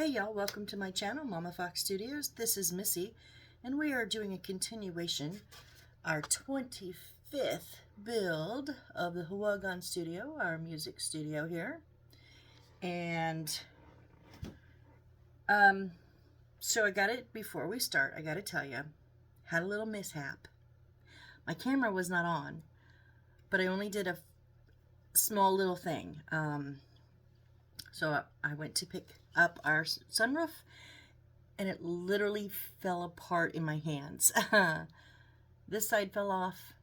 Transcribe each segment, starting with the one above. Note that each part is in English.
Hey y'all, welcome to my channel, Mama Fox Studios. This is Missy, and we are doing a continuation, our 25th build of the Houguang studio, our music studio here. And so I got it, before we start, I gotta tell you, had a little mishap. My camera was not on, but I only did a small little thing. So I went to pick up our sunroof, and it literally fell apart in my hands. This side fell off,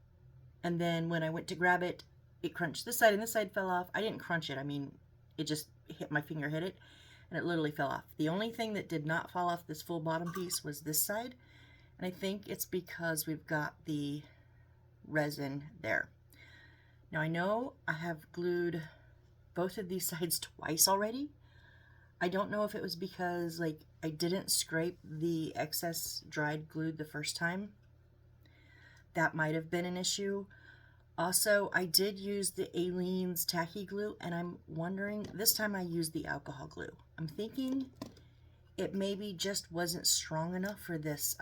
and then when I went to grab it, it crunched. This side and this side fell off. I didn't crunch it. I mean, it just hit, my finger hit it, and it literally fell off. The only thing that did not fall off this full bottom piece was this side, and I think it's because we've got the resin there. Now I know I have glued both of these sides twice already. I don't know if it was because like I didn't scrape the excess dried glue the first time. That might have been an issue. Also, I did use the Aleene's tacky glue, and I'm wondering, this time I used the alcohol glue. I'm thinking it maybe just wasn't strong enough for this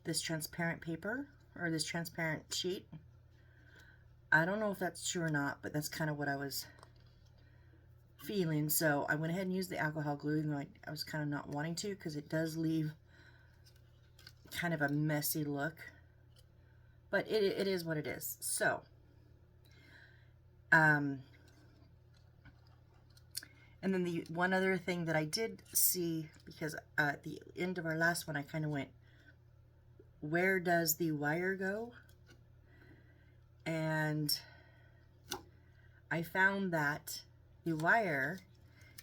this transparent paper, or this transparent sheet. I don't know if that's true or not, but that's kind of what I was feeling. So I went ahead and used the alcohol glue, even though I was kind of not wanting to, because it does leave kind of a messy look. But it is what it is. So, and then the one other thing that I did see, because at the end of our last one, I kind of went, where does the wire go? And I found that the wire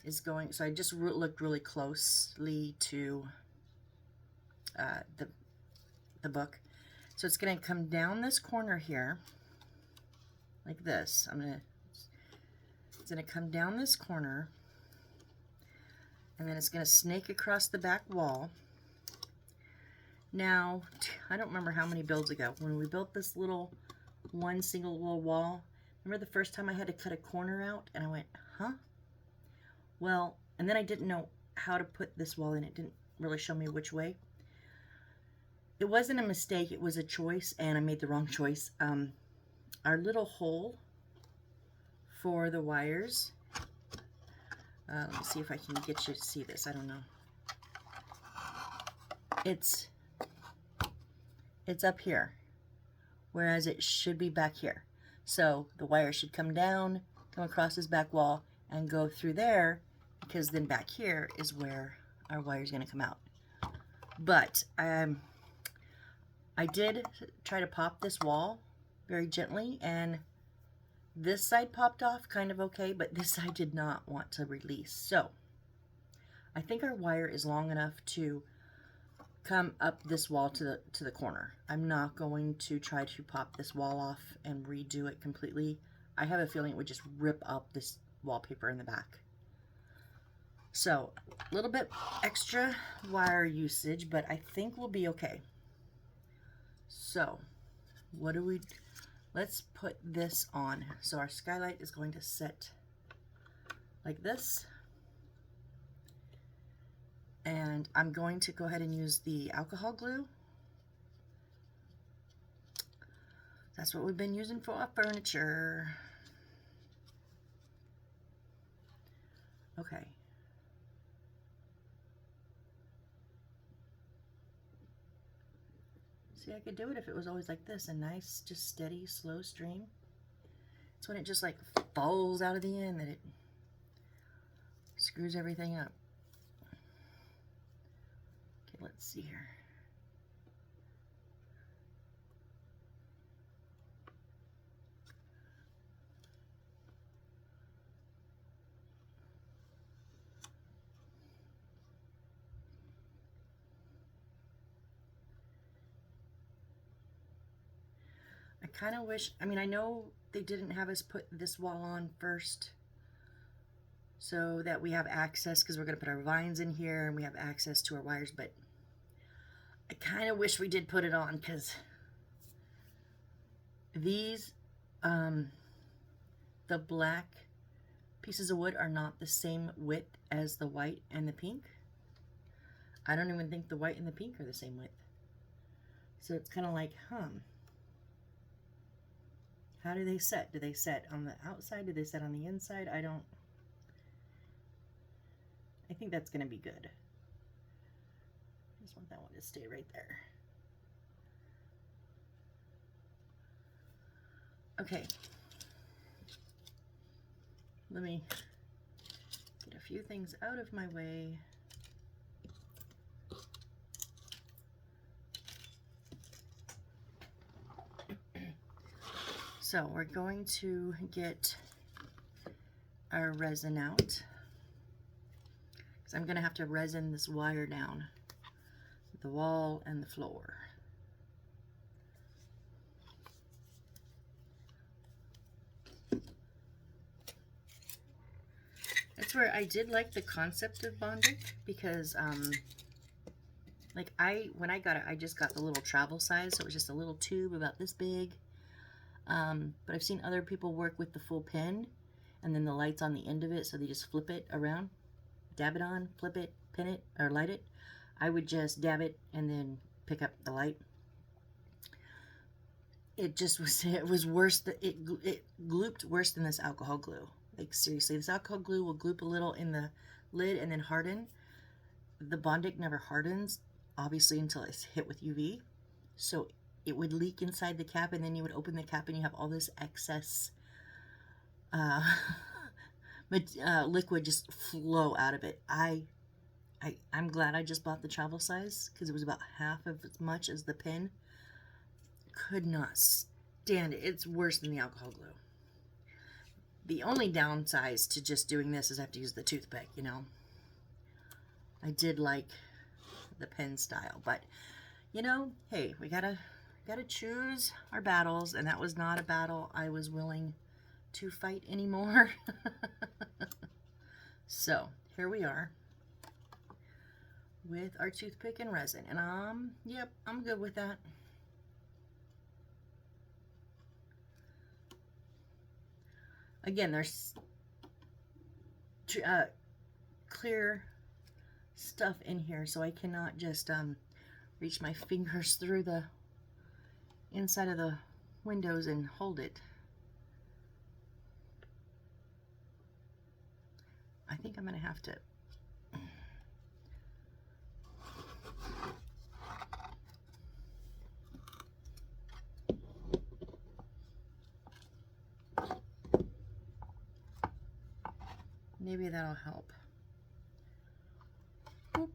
is going, so I just looked really closely to the book. So it's going to come down this corner here, like this. It's going to come down this corner, and then it's going to snake across the back wall. Now, I don't remember how many builds ago, when we built this little one single little wall, remember the first time I had to cut a corner out, and I went, huh? Well, and then I didn't know how to put this wall in. It didn't really show me which way. It wasn't a mistake, it was a choice, and I made the wrong choice. Our little hole for the wires, let me see if I can get you to see this. I don't know. It's up here, whereas it should be back here. So the wire should come down, come across this back wall, and go through there, because then back here is where our wire is going to come out. But I did try to pop this wall very gently, and this side popped off kind of okay, but this side did not want to release. So I think our wire is long enough to come up this wall to the corner. I'm not going to try to pop this wall off and redo it completely. I have a feeling it would just rip up this wallpaper in the back. So a little bit extra wire usage, but I think we'll be okay. So what do we, let's put this on. So our skylight is going to sit like this. And I'm going to go ahead and use the alcohol glue. That's what we've been using for our furniture. Okay. See, I could do it if it was always like this, a nice, just steady, slow stream. It's when it just like falls out of the end that it screws everything up. Okay, let's see here. I kind of wish, I mean, I know they didn't have us put this wall on first so that we have access, because we're going to put our vines in here and we have access to our wires, but I kind of wish we did put it on, because these, the black pieces of wood are not the same width as the white and the pink. I don't even think the white and the pink are the same width. So it's kind of like, how do they set? Do they set on the outside? Do they set on the inside? I think that's going to be good. Just want that one to stay right there. Okay. Let me get a few things out of my way. So we're going to get our resin out, because I'm going to have to resin this wire down the wall and the floor. That's where I did like the concept of Bondic, because like when I got it, I just got the little travel size, so it was just a little tube about this big. But I've seen other people work with the full pin and then the lights on the end of it, so they just flip it around, dab it on, flip it, pin it, or light it. I would just dab it and then pick up the light. It just was, it was worse, it glooped worse than this alcohol glue. Like seriously, this alcohol glue will gloop a little in the lid and then harden. The Bondic never hardens, obviously, until it's hit with UV. So it would leak inside the cap, and then you would open the cap and you have all this excess liquid just flow out of it. I'm glad I just bought the travel size, because it was about half of as much as the pin. Could not stand it. It's worse than the alcohol glue. The only downside to just doing this is I have to use the toothpick, you know. I did like the pen style, but you know, hey, we gotta choose our battles, and that was not a battle I was willing to fight anymore. So here we are with our toothpick and resin, and yep, I'm good with that. Again, there's clear stuff in here, so I cannot just reach my fingers through the inside of the windows and hold it. I think I'm going to have to maybe that'll help. Boop.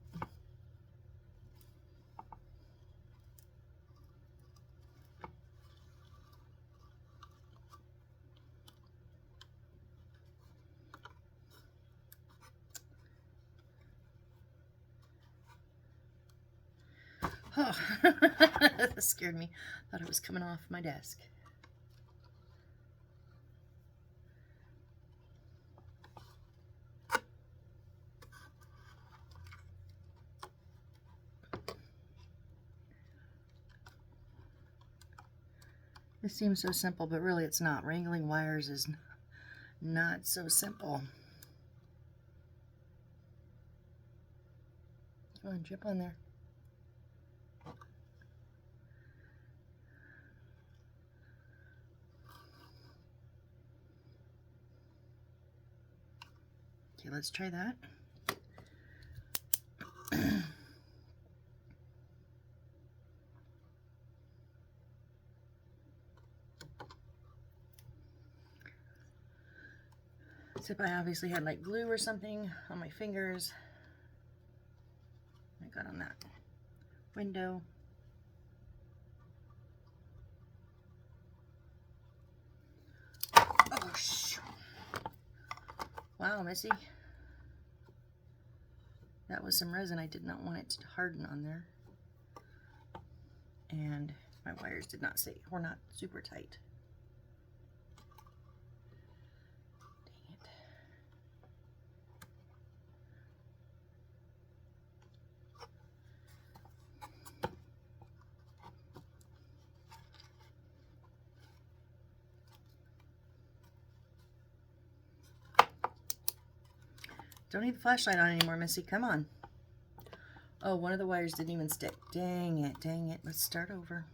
Oh, that scared me. Thought it was coming off my desk. This seems so simple, but really it's not. Wrangling wires is not so simple. Come on, jump on there. Okay, let's try that. Except I obviously had like glue or something on my fingers. I got on that window. Oh, shoot. Wow, Missy. That was some resin. I did not want it to harden on there. And my wires did not stay, were not super tight. Dang it. Don't need the flashlight on anymore, Missy. Come on. Oh, one of the wires didn't even stick. Dang it, dang it. Let's start over.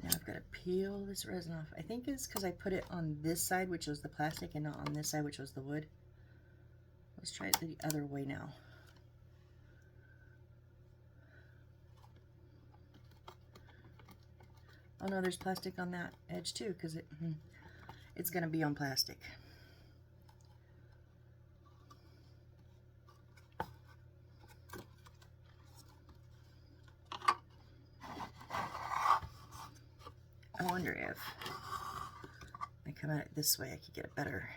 Now I've got to peel this resin off. I think it's because I put it on this side, which was the plastic, and not on this side, which was the wood. Let's try it the other way now. Oh no, there's plastic on that edge too, because it's going to be on plastic. I wonder if I come at it this way, I could get a better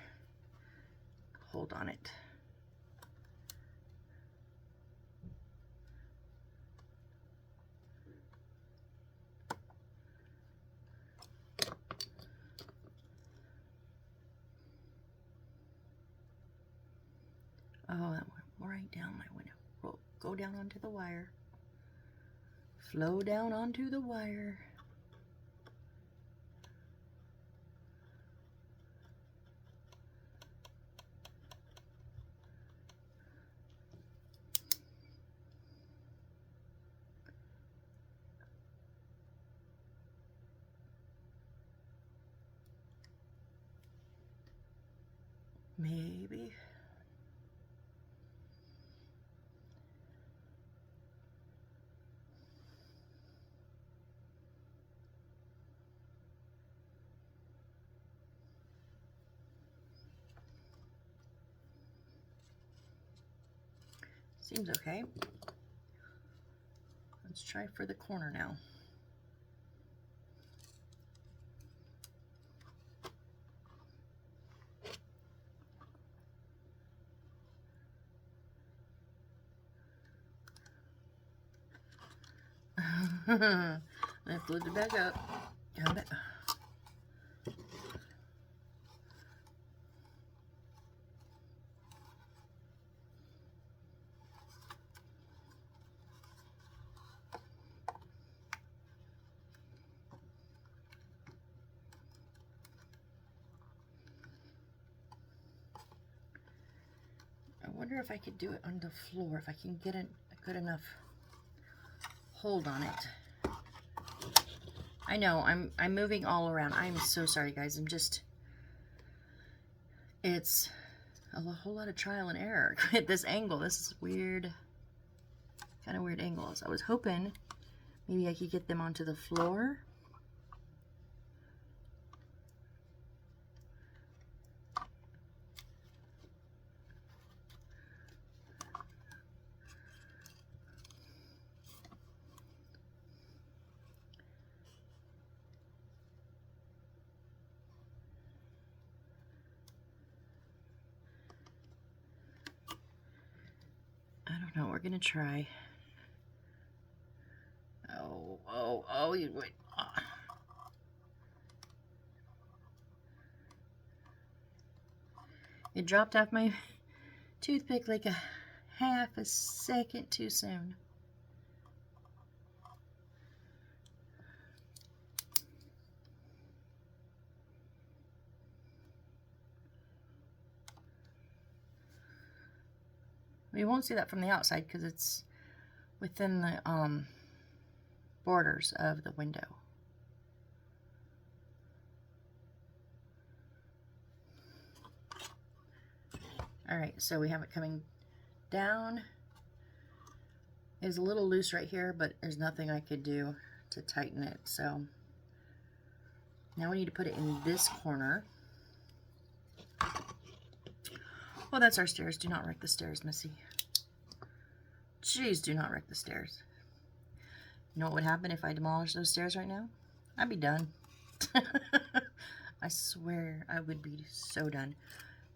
hold on it. Oh, that went right down my window. Go down onto the wire. Flow down onto the wire. Maybe. Seems okay. Let's try for the corner now. Let's lift it back up. Come back. I wonder if I could do it on the floor, if I can get a good enough hold on it. I know, I'm moving all around. I'm so sorry, guys. It's a whole lot of trial and error at this angle. This is weird, kind of weird angles. I was hoping maybe I could get them onto the floor. I don't know. We're gonna try. Oh, you wait. It dropped off my toothpick like a half a second too soon. You won't see that from the outside because it's within the borders of the window. All right, so we have it coming down. It's a little loose right here, but there's nothing I could do to tighten it. So now we need to put it in this corner. Oh, that's our stairs. Do not wreck the stairs, Missy. Jeez, do not wreck the stairs. You know what would happen if I demolished those stairs right now? I'd be done. I swear I would be so done.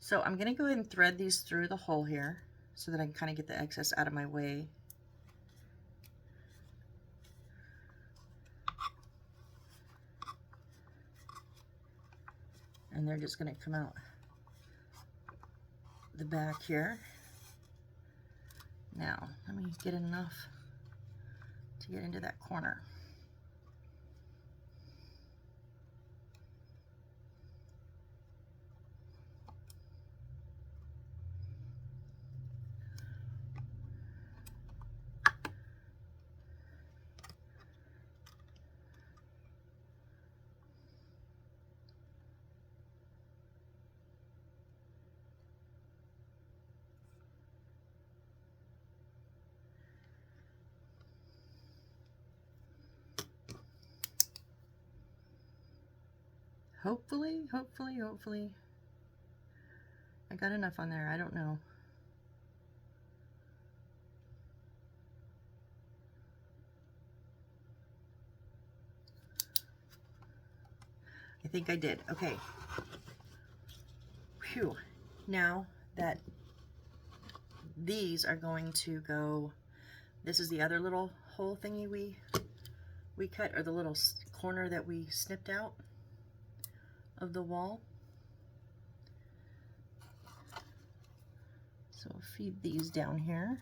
So I'm going to go ahead and thread these through the hole here so that I can kind of get the excess out of my way. And they're just going to come out the back here. Now, let me get enough to get into that corner. Hopefully. I got enough on there. I don't know. I think I did. Okay. Phew. Now that these are going to go, this is the other little hole thingy we cut, or the little corner that we snipped out of the wall. So we'll feed these down here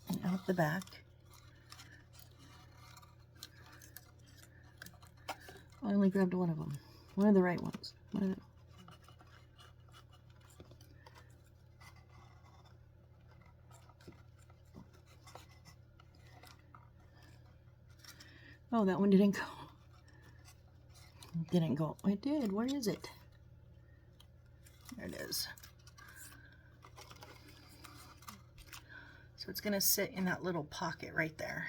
and out the back. I only grabbed one of them. One of the right ones. Oh, that one didn't go. Didn't go. It did. Where is it? There it is. So it's going to sit in that little pocket right there.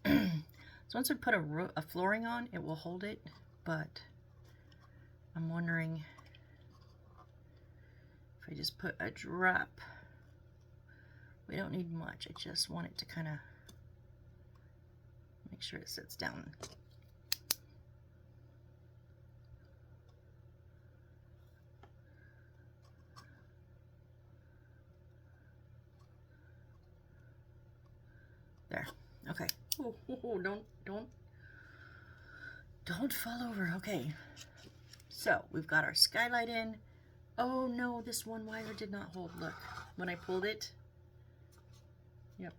So once we put a flooring on, it will hold it, but I'm wondering if I just put a drop. We don't need much. I just want it to kind of make sure it sits down. There. Okay. Oh, don't fall over. Okay. So we've got our skylight in. Oh no, this one wire did not hold. Look, when I pulled it, yep,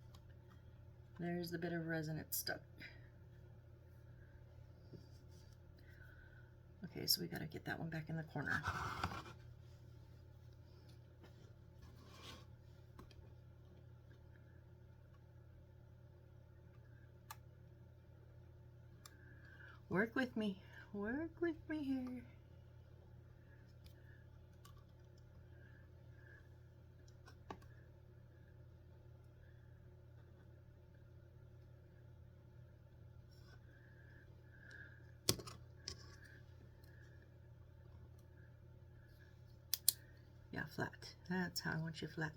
there's the bit of resin it's stuck. Okay, so we got to get that one back in the corner. Work with me here. Yeah, flat. That's how I want you flat.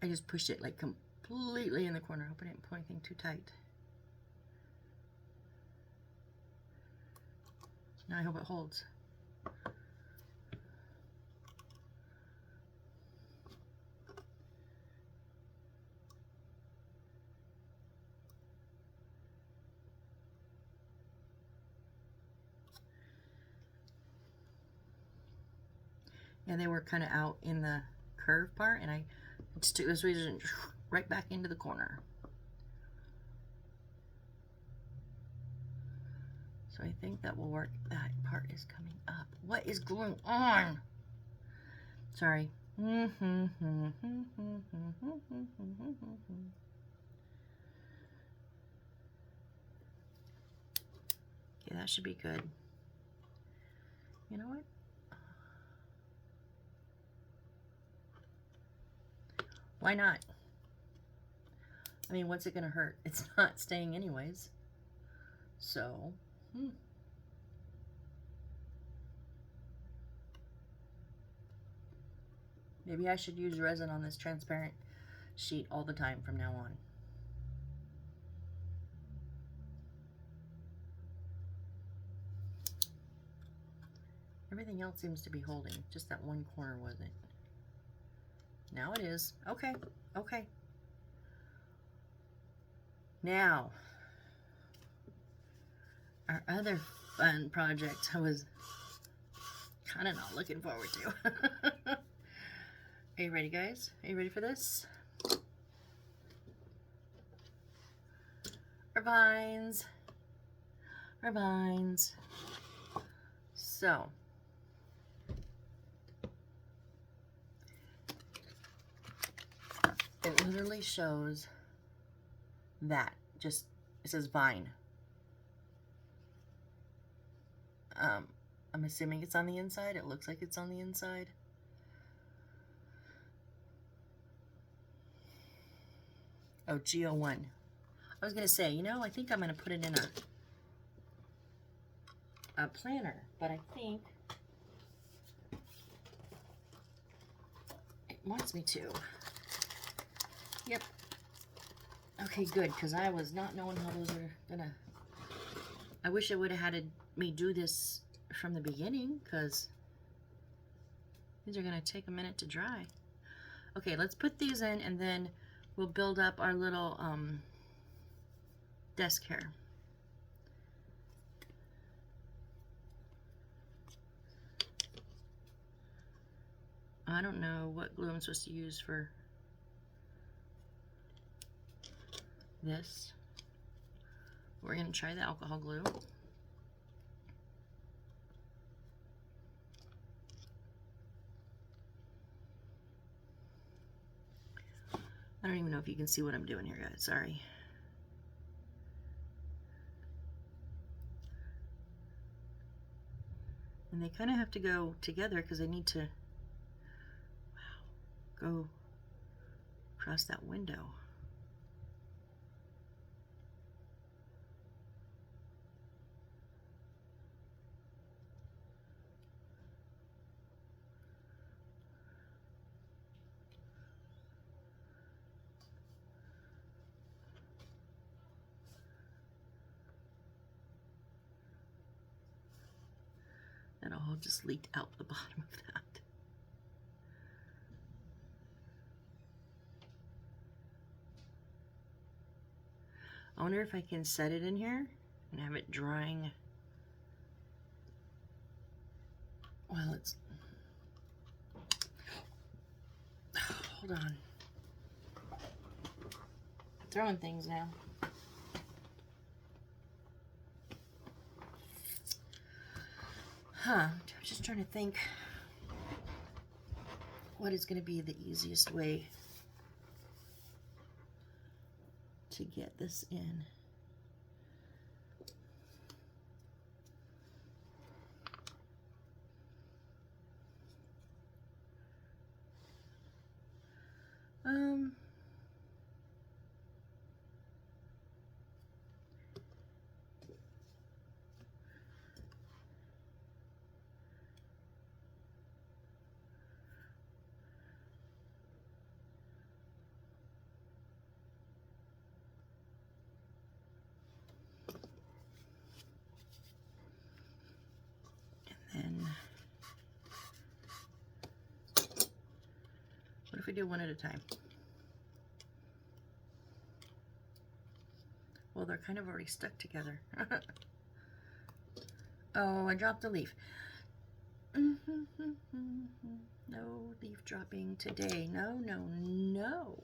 I just pushed it like completely in the corner. I hope I didn't pull anything too tight. Now I hope it holds. Yeah, they were kind of out in the curve part, and I just took this razor and right back into the corner. So I think that will work. That part is coming up. What is going on? Sorry. Okay, that should be good. You know what? Why not? I mean, what's it gonna hurt? It's not staying anyways. So, maybe I should use resin on this transparent sheet all the time from now on. Everything else seems to be holding. Just that one corner wasn't. Now it is. Okay. Okay. Now, our other fun project I was kind of not looking forward to. Are you ready, guys? Are you ready for this? Our vines. Our vines. So, it literally shows that. Just It says Vine. I'm assuming it's on the inside. It looks like it's on the inside. Oh, G01. I was going to say, you know, I think I'm going to put it in a planner, but I think it wants me to. Yep. Okay, good, because I was not knowing how those are going to... I wish it would have had me do this from the beginning, because these are going to take a minute to dry. Okay, let's put these in, and then we'll build up our little desk here. I don't know what glue I'm supposed to use for this. We're going to try the alcohol glue. I don't even know if you can see what I'm doing here, guys. Sorry. And they kind of have to go together because I need to, go across that window. And all just leaked out the bottom of that. I wonder if I can set it in here and have it drying while it's... Hold on. Throwing things now. I'm just trying to think what is going to be the easiest way to get this in. And what if we do one at a time? Well, they're kind of already stuck together. Oh, I dropped the leaf. No leaf dropping today. No, no, no.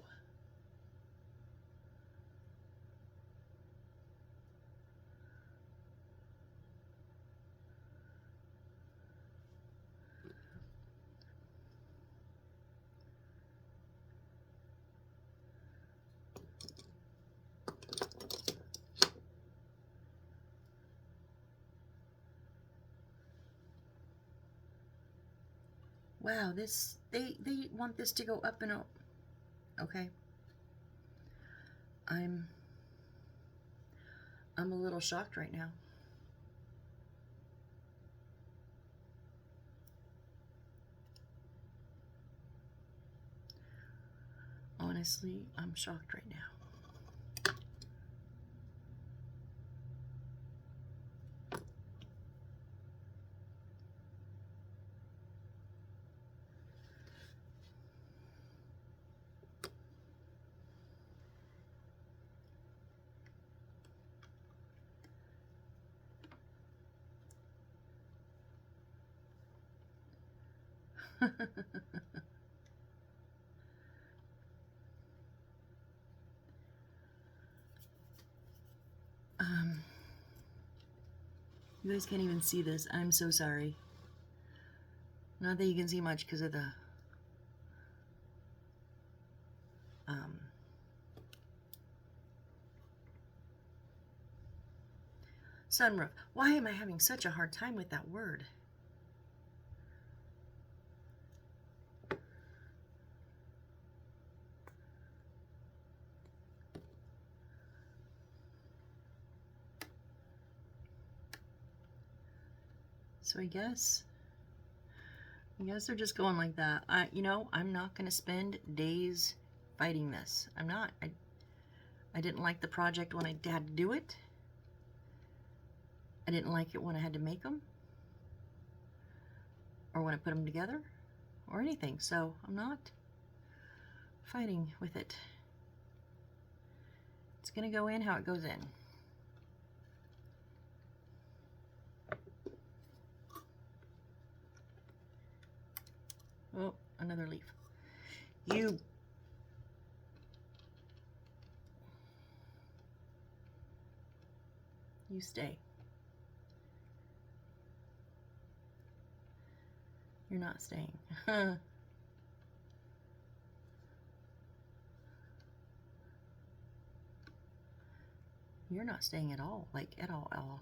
Wow, this, they want this to go up and up. Okay. I'm a little shocked right now. Honestly, I'm shocked right now. You guys can't even see this. I'm so sorry. Not that you can see much because of the Sunroof. Why am I having such a hard time with that word? So I guess they're just going like that. You know, I'm not going to spend days fighting this. I'm not. I didn't like the project when I had to do it. I didn't like it when I had to make them, or when I put them together, or anything. So I'm not fighting with it. It's going to go in how it goes in. Oh, another leaf. You stay. You're not staying. You're not staying at all. Like, at all.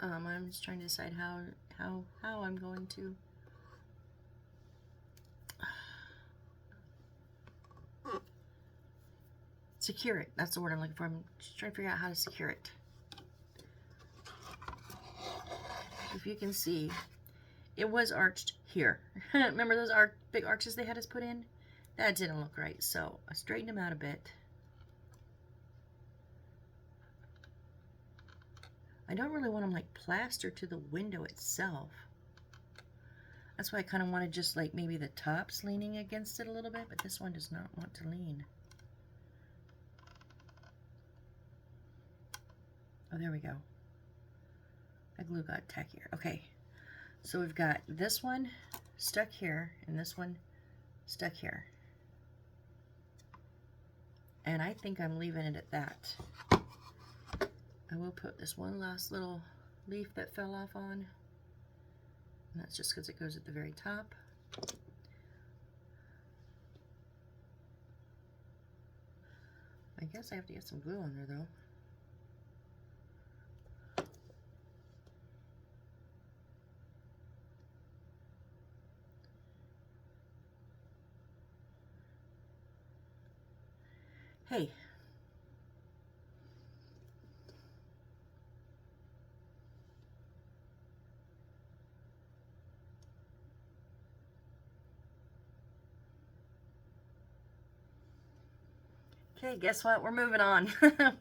I'm just trying to decide how I'm going to secure it. That's the word I'm looking for. I'm just trying to figure out how to secure it. If you can see, it was arched here. Remember those big arches they had us put in? That didn't look right, so I straightened them out a bit. I don't really want them like plastered to the window itself. That's why I kind of wanted just like maybe the tops leaning against it a little bit, but this one does not want to lean. Oh, there we go. That glue got tackier. Okay, so we've got this one stuck here and this one stuck here. And I think I'm leaving it at that. I will put this one last little leaf that fell off on. And that's just because it goes at the very top. I guess I have to get some glue on there though. Hey. Okay, guess what? We're moving on.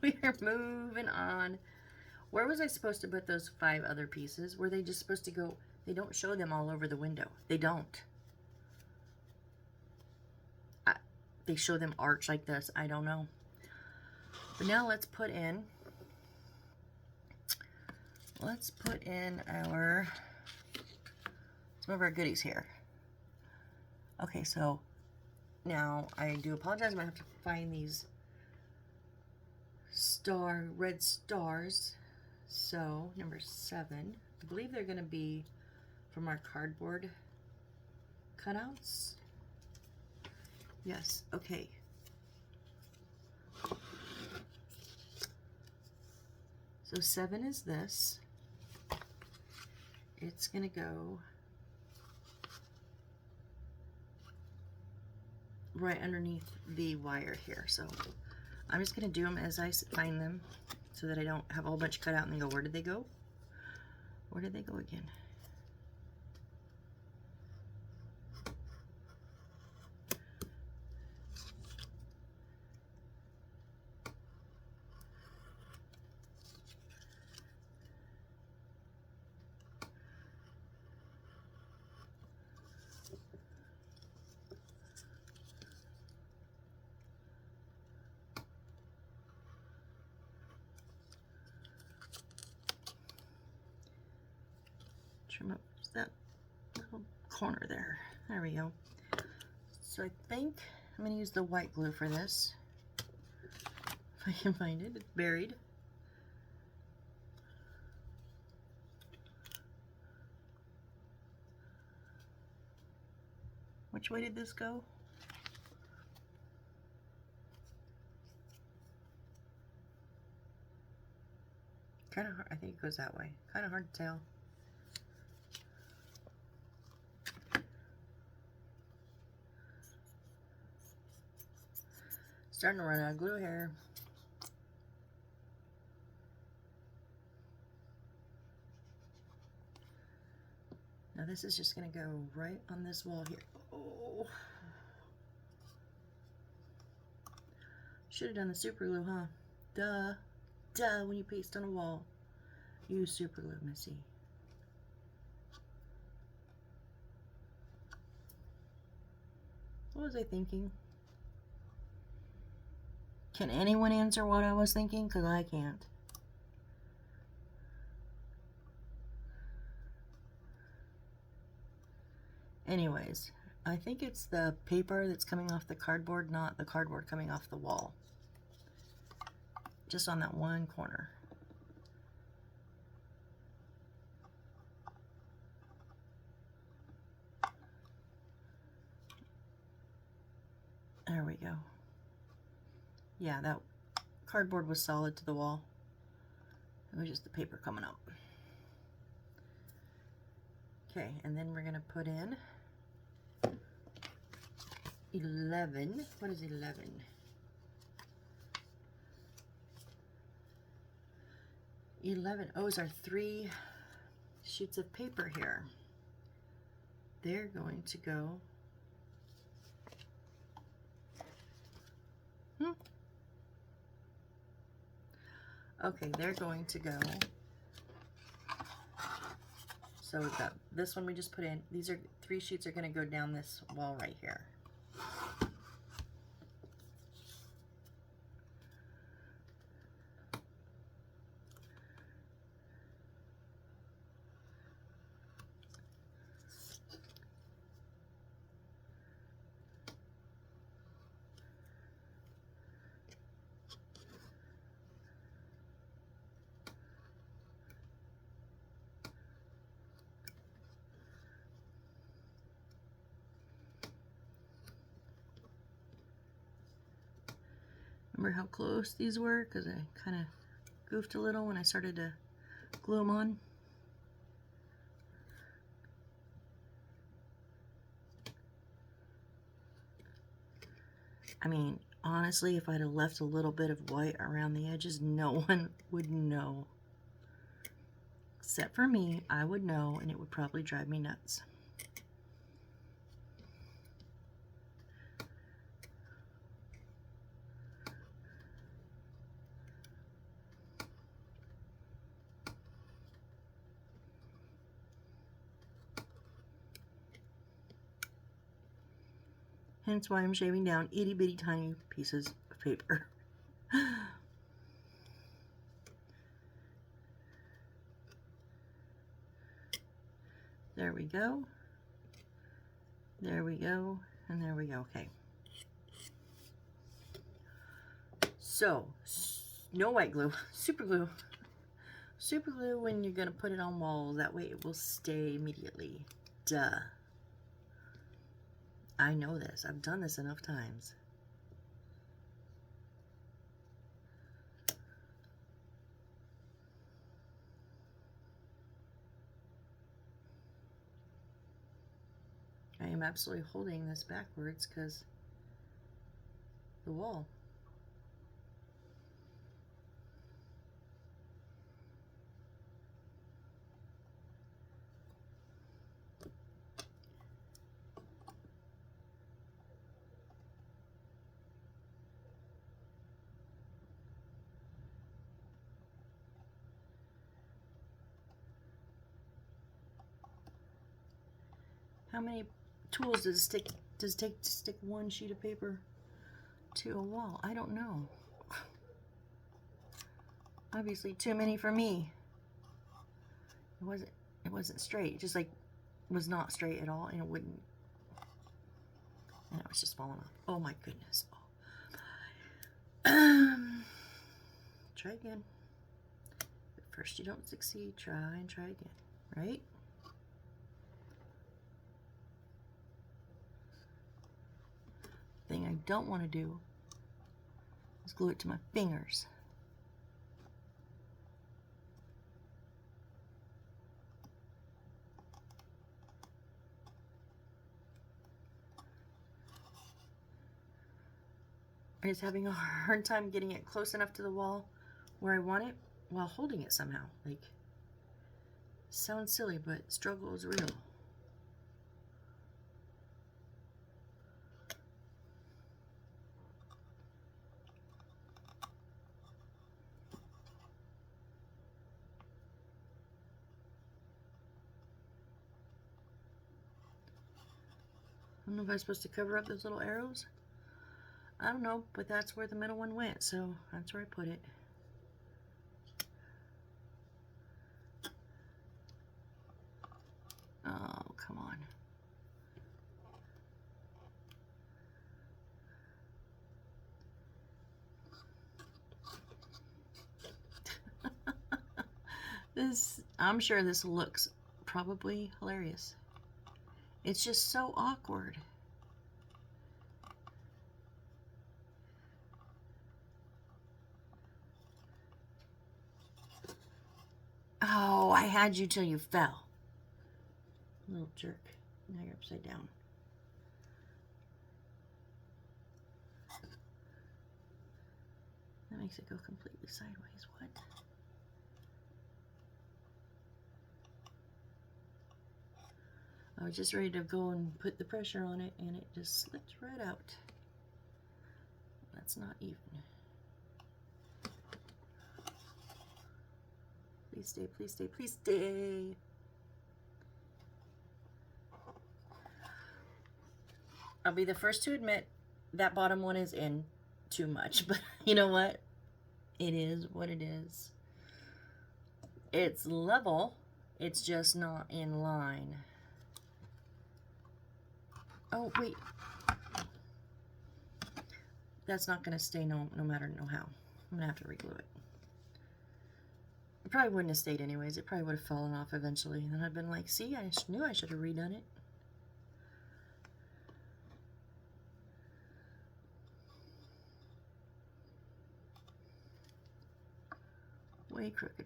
We are moving on. Where was I supposed to put those 5 other pieces? Were they just supposed to go? They don't show them all over the window. They don't. They show them arch like this. I don't know. But now let's put in our some of our goodies here. Okay, so now I do apologize. I'm gonna have to find these red stars. So number 7, I believe they're gonna be from our cardboard cutouts. Yes, okay. So 7 is this. It's gonna go right underneath the wire here. So I'm just gonna do them as I find them so that I don't have a whole bunch cut out and then go, where did they go? Where did they go again? Trim up that little corner there. There we go. So I think I'm going to use the white glue for this. If I can find it. It's buried. Which way did this go? Kind of hard. I think it goes that way. Kind of hard to tell. Starting to run out of glue here. Now this is just going to go right on this wall here. Oh. Should have done the super glue, huh? Duh. Duh, when you paste on a wall. Use super glue, Missy. What was I thinking? Can anyone answer what I was thinking? Because I can't. Anyways, I think it's the paper that's coming off the cardboard, not the cardboard coming off the wall. Just on that one corner. There we go. Yeah, that cardboard was solid to the wall. It was just the paper coming up. Okay, and then we're going to put in 11. What is 11? Those are 3 sheets of paper here. They're going to go okay, they're going to go, so we've got this one we just put in. These are 3 sheets are going to go down this wall right here. Remember how close these were? Because I kind of goofed a little when I started to glue them on. I mean, honestly, if I'd have left a little bit of white around the edges, no one would know. Except for me, I would know, and it would probably drive me nuts. Hence why I'm shaving down itty bitty tiny pieces of paper. There we go. There we go. And there we go. Okay. So, no white glue. Super glue. Super glue when you're going to put it on walls. That way it will stay immediately. Duh. I know this. I've done this enough times. I am absolutely holding this backwards because the wall. How many tools does it take to stick one sheet of paper to a wall? I don't know. Obviously too many for me. It wasn't straight. It just like was not straight at all, and it wouldn't. And it was just falling off. Oh my goodness. Try again. If first you don't succeed, try and try again, right? I don't want to do is glue it to my fingers. I'm just having a hard time getting it close enough to the wall where I want it while holding it somehow. Like, sounds silly, but struggle is real. I don't know if I'm supposed to cover up those little arrows. I don't know, but that's where the middle one went, so that's where I put it. Oh, come on. I'm sure this looks probably hilarious. It's just so awkward. Oh, I had you till you fell. Little jerk. Now you're upside down. That makes it go completely sideways. What? I was just ready to go and put the pressure on it, and it just slipped right out. That's not even. Please stay, please stay, please stay. I'll be the first to admit that bottom one is in too much, but you know what? It is what it is. It's level, it's just not in line. Oh, wait. That's not going to stay no matter how. I'm going to have to reglue it. It probably wouldn't have stayed anyways. It probably would have fallen off eventually. And then I'd been like, see, I knew I should have redone it. Way crooked,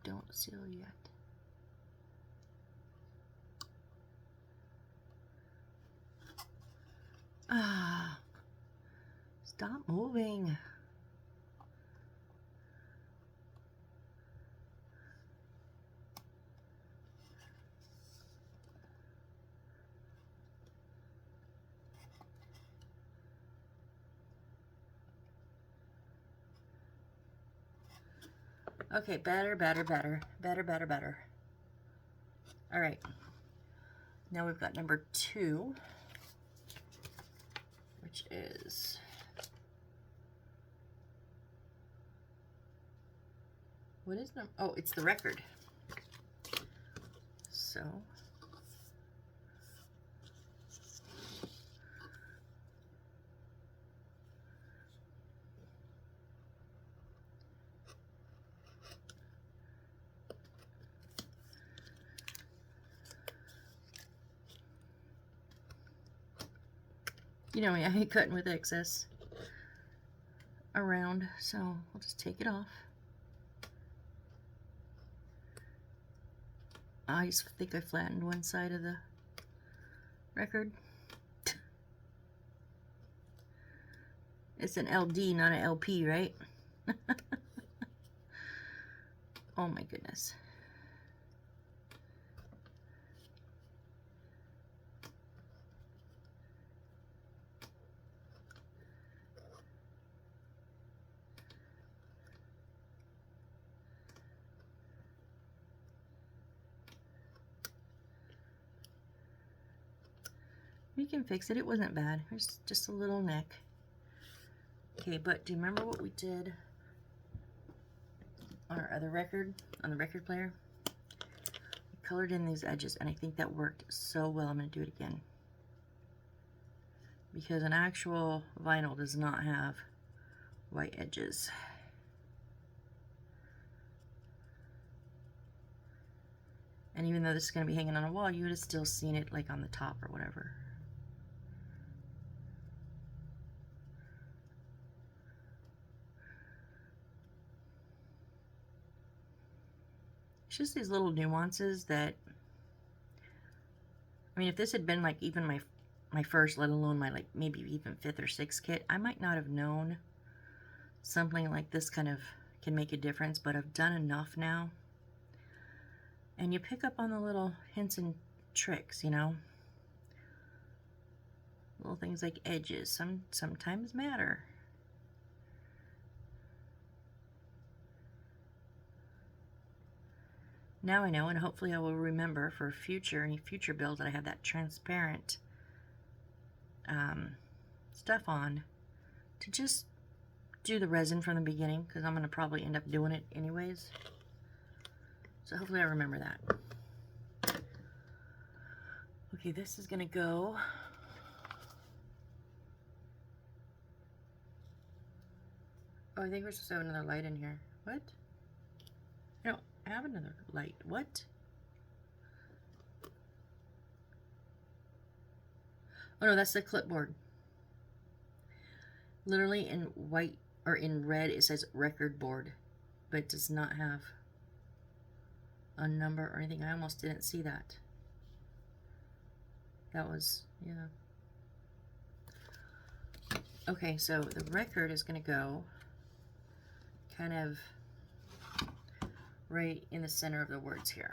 don't seal yet. Ah, stop moving. Okay, better. All right, now we've got number 2, which is what is number? Oh, it's the record. So you know me, I hate cutting with excess around, so I'll just take it off. I just think I flattened one side of the record. It's an LD, not an LP, right? Oh my goodness. We can fix it. It wasn't bad. There's just a little neck. Okay, but do you remember what we did on our other record, on the record player? We colored in these edges, and I think that worked so well. I'm going to do it again. Because an actual vinyl does not have white edges. And even though this is going to be hanging on a wall, you would have still seen it like on the top or whatever. It's just these little nuances that, I mean, if this had been like even my first, let alone my like maybe even 5th or 6th kit, I might not have known something like this kind of can make a difference, but I've done enough now. And you pick up on the little hints and tricks, you know? Little things like edges sometimes matter. Now I know, and hopefully I will remember for any future build that I have that transparent stuff on, to just do the resin from the beginning, because I'm going to probably end up doing it anyways. So hopefully I remember that. Okay, this is going to go... Oh, I think we're supposed to have another light in here. What? I don't have another light. What? Oh no, that's the clipboard. Literally in white, or in red, it says record board, but it does not have a number or anything. I almost didn't see that. That was, yeah. Okay, so the record is going to go kind of right in the center of the words here.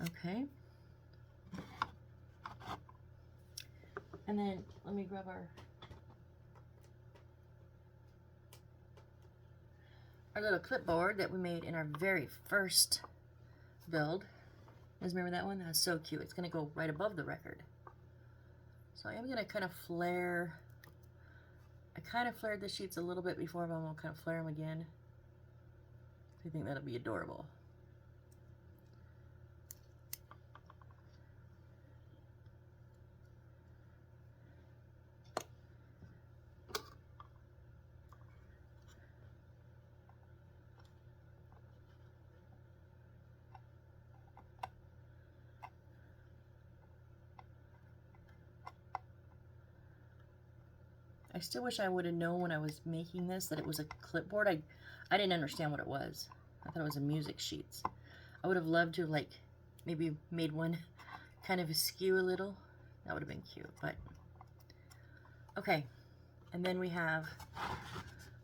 Okay. And then let me grab our little clipboard that we made in our very first build. You guys remember that one? That was so cute. It's going to go right above the record. So I am going to kind of flare. I kind of flared the sheets a little bit before, but I'm going to kind of flare them again. I think that'll be adorable. I still wish I would have known when I was making this that it was a clipboard. I didn't understand what it was. I thought it was a music sheets. I would have loved to have, like, maybe made one kind of askew a little. That would have been cute, but okay. And then we have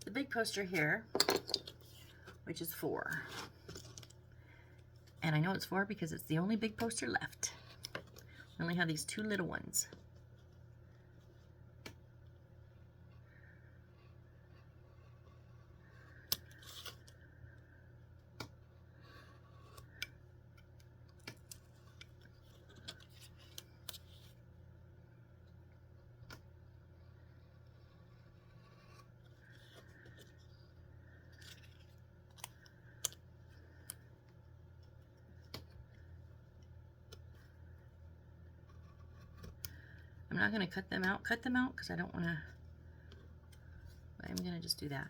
the big poster here, which is 4. And I know it's 4 because it's the only big poster left. We only have these 2 little ones. I'm not going to cut them out because I don't want to, I'm going to just do that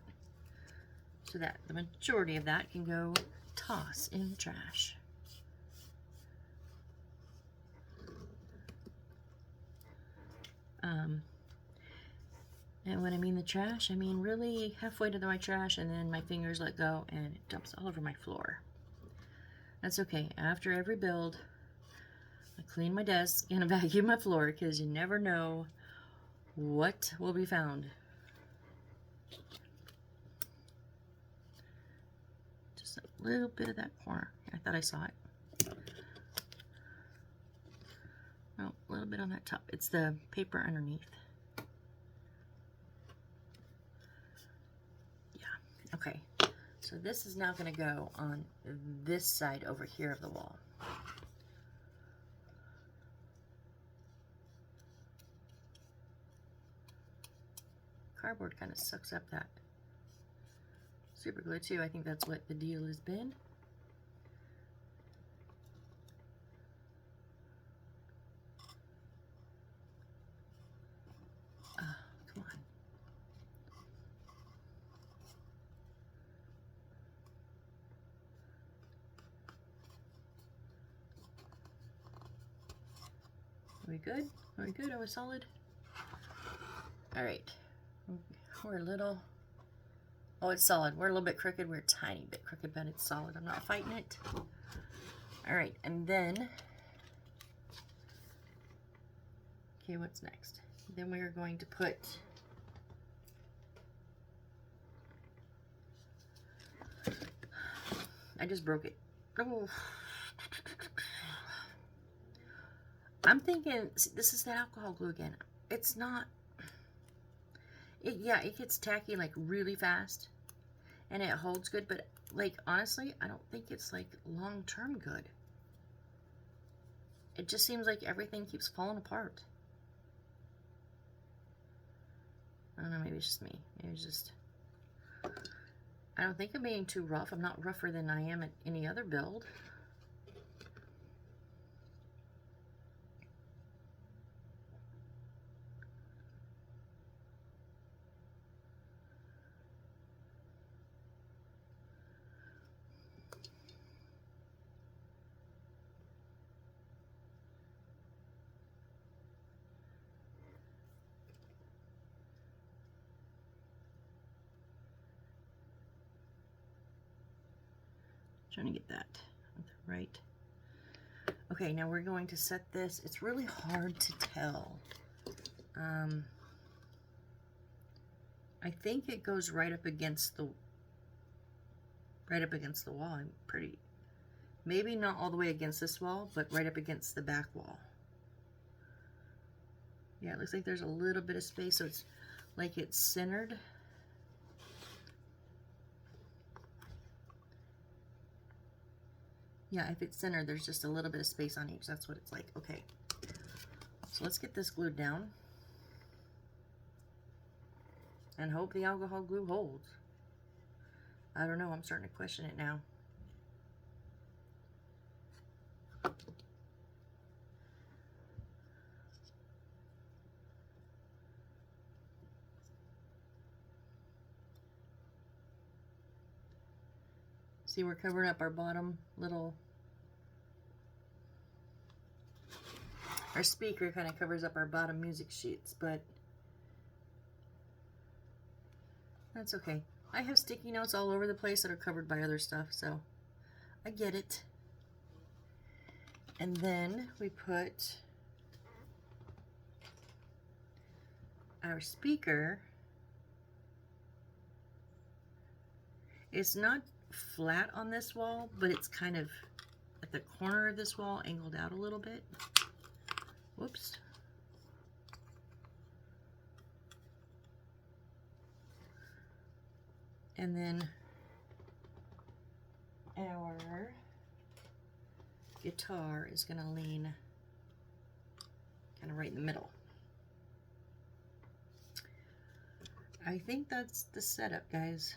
so that the majority of that can go toss in the trash. And when I mean the trash, I mean really halfway to my trash, and then my fingers let go and it dumps all over my floor. That's okay. After every build, I clean my desk and I vacuum my floor because you never know what will be found. Just a little bit of that corner. I thought I saw it. Oh, a little bit on that top. It's the paper underneath. Yeah, okay. So this is now going to go on this side over here of the wall. Cardboard kind of sucks up that super glue too. I think that's what the deal has been. Come on. Are we good? Are we good? Are we solid? All right. We're a little... Oh, it's solid. We're a little bit crooked. We're a tiny bit crooked, but it's solid. I'm not fighting it. All right, and then... Okay, what's next? Then we are going to put... I just broke it. Oh. I'm thinking, see, this is that alcohol glue again. It's not... Yeah, it gets tacky like really fast. And it holds good, but like honestly, I don't think it's like long-term good. It just seems like everything keeps falling apart. I don't know, maybe it's just me. Maybe it's just... I don't think I'm being too rough. I'm not rougher than I am at any other build. Trying to get that right. Okay, now we're going to set this. It's really hard to tell. I think it goes right up against the wall. I'm pretty, maybe not all the way against this wall, but right up against the back wall. Yeah, it looks like there's a little bit of space, so it's like it's centered. Yeah, if it's centered, there's just a little bit of space on each. That's what it's like. Okay, so let's get this glued down and hope the alcohol glue holds. I don't know, I'm starting to question it now. See, we're covering up our bottom little... Our speaker kind of covers up our bottom music sheets, but that's okay. I have sticky notes all over the place that are covered by other stuff, so I get it. And then we put our speaker. It's not flat on this wall, but it's kind of at the corner of this wall, angled out a little bit. Whoops. And then our guitar is going to lean kind of right in the middle. I think that's the setup, guys.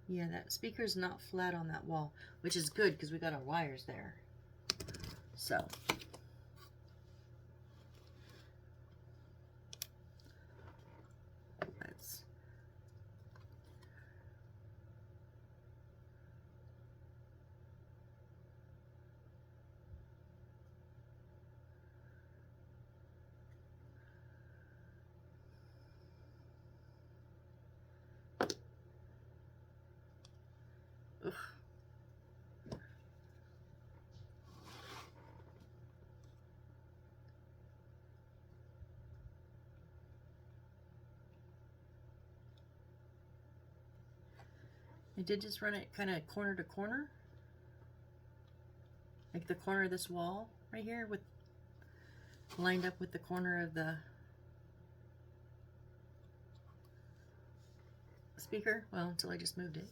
Yeah, that speaker's not flat on that wall, which is good because we got our wires there. So let's Ugh. I did just run it kind of corner to corner, like the corner of this wall right here, with lined up with the corner of the speaker. Well, until I just moved it.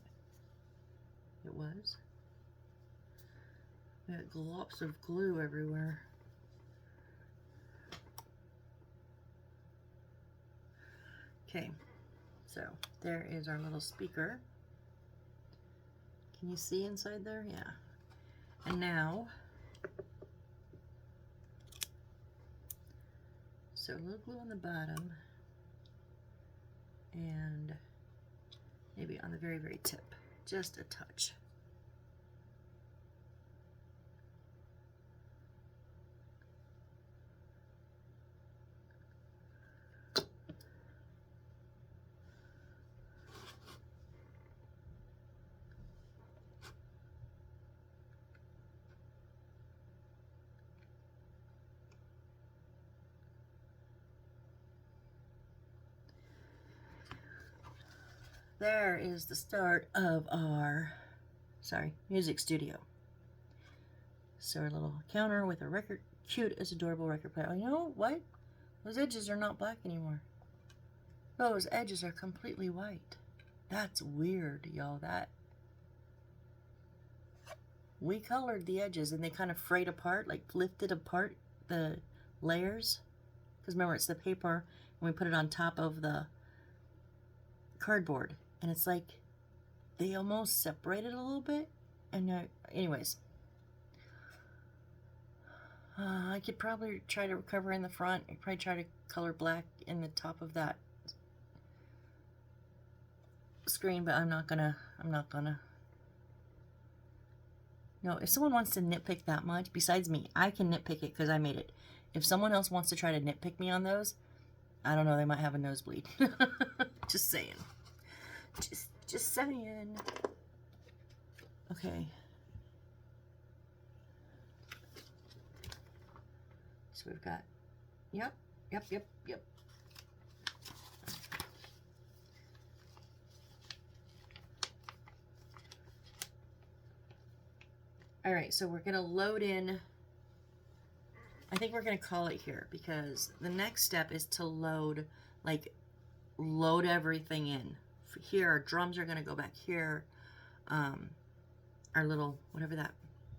It was. We got glops of glue everywhere. Okay, so there is our little speaker. Can you see inside there? Yeah. And now, so a little glue on the bottom and maybe on the very, very tip, just a touch. there is the start of our, music studio. So our little counter with a record, cute as adorable record player. Oh, you know what? Those edges are not black anymore. Those edges are completely white. That's weird, y'all. That we colored the edges and they kind of frayed apart, like lifted apart the layers. Because remember, it's the paper and we put it on top of the cardboard. And it's like they almost separated a little bit. And anyways, I could probably try to recover in the front. I'd probably try to color black in the top of that screen, but I'm not gonna. No, if someone wants to nitpick that much, besides me, I can nitpick it because I made it. If someone else wants to try to nitpick me on those, I don't know, they might have a nosebleed. Just saying. Just saying. Okay. So we've got, yep. All right, so we're gonna load in, I think we're gonna call it here because the next step is to load everything in. Here, our drums are gonna go back here. Our little, whatever that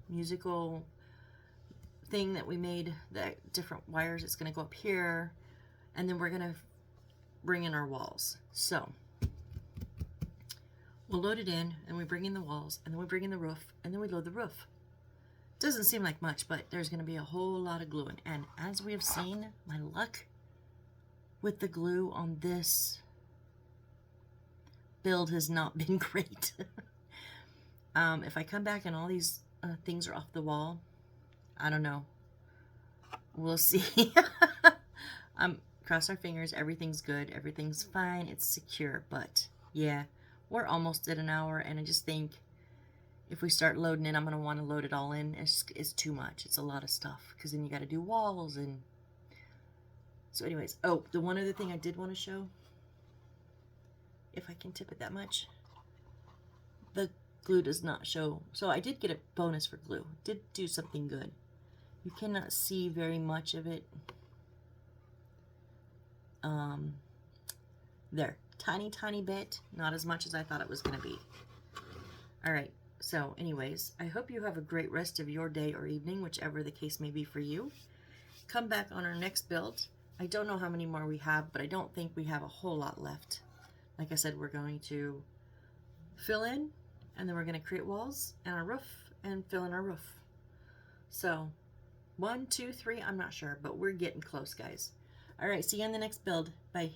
musical thing that we made, the different wires, it's gonna go up here. And then we're gonna bring in our walls. So we'll load it in and we bring in the walls and then we bring in the roof and then we load the roof. Doesn't seem like much, but there's going to be a whole lot of gluing. And as we have seen, my luck with the glue on this build has not been great. If I come back and all these things are off the wall, I don't know. We'll see. Cross our fingers. Everything's good. Everything's fine. It's secure. But yeah, we're almost at an hour, and I just think if we start loading in, I'm going to want to load it all in. It's too much. It's a lot of stuff because then you got to do walls. And so anyways, oh, the one other thing I did want to show, if I can tip it that much, the glue does not show. So I did get a bonus for glue. Did do something good. You cannot see very much of it. There, tiny bit, not as much as I thought it was going to be. All right. So anyways, I hope you have a great rest of your day or evening, whichever the case may be for you. Come back on our next build. I don't know how many more we have, but I don't think we have a whole lot left. Like I said, we're going to fill in, and then we're going to create walls and our roof and fill in our roof. So 1, 2, 3, I'm not sure, but we're getting close, guys. All right, see you on the next build. Bye.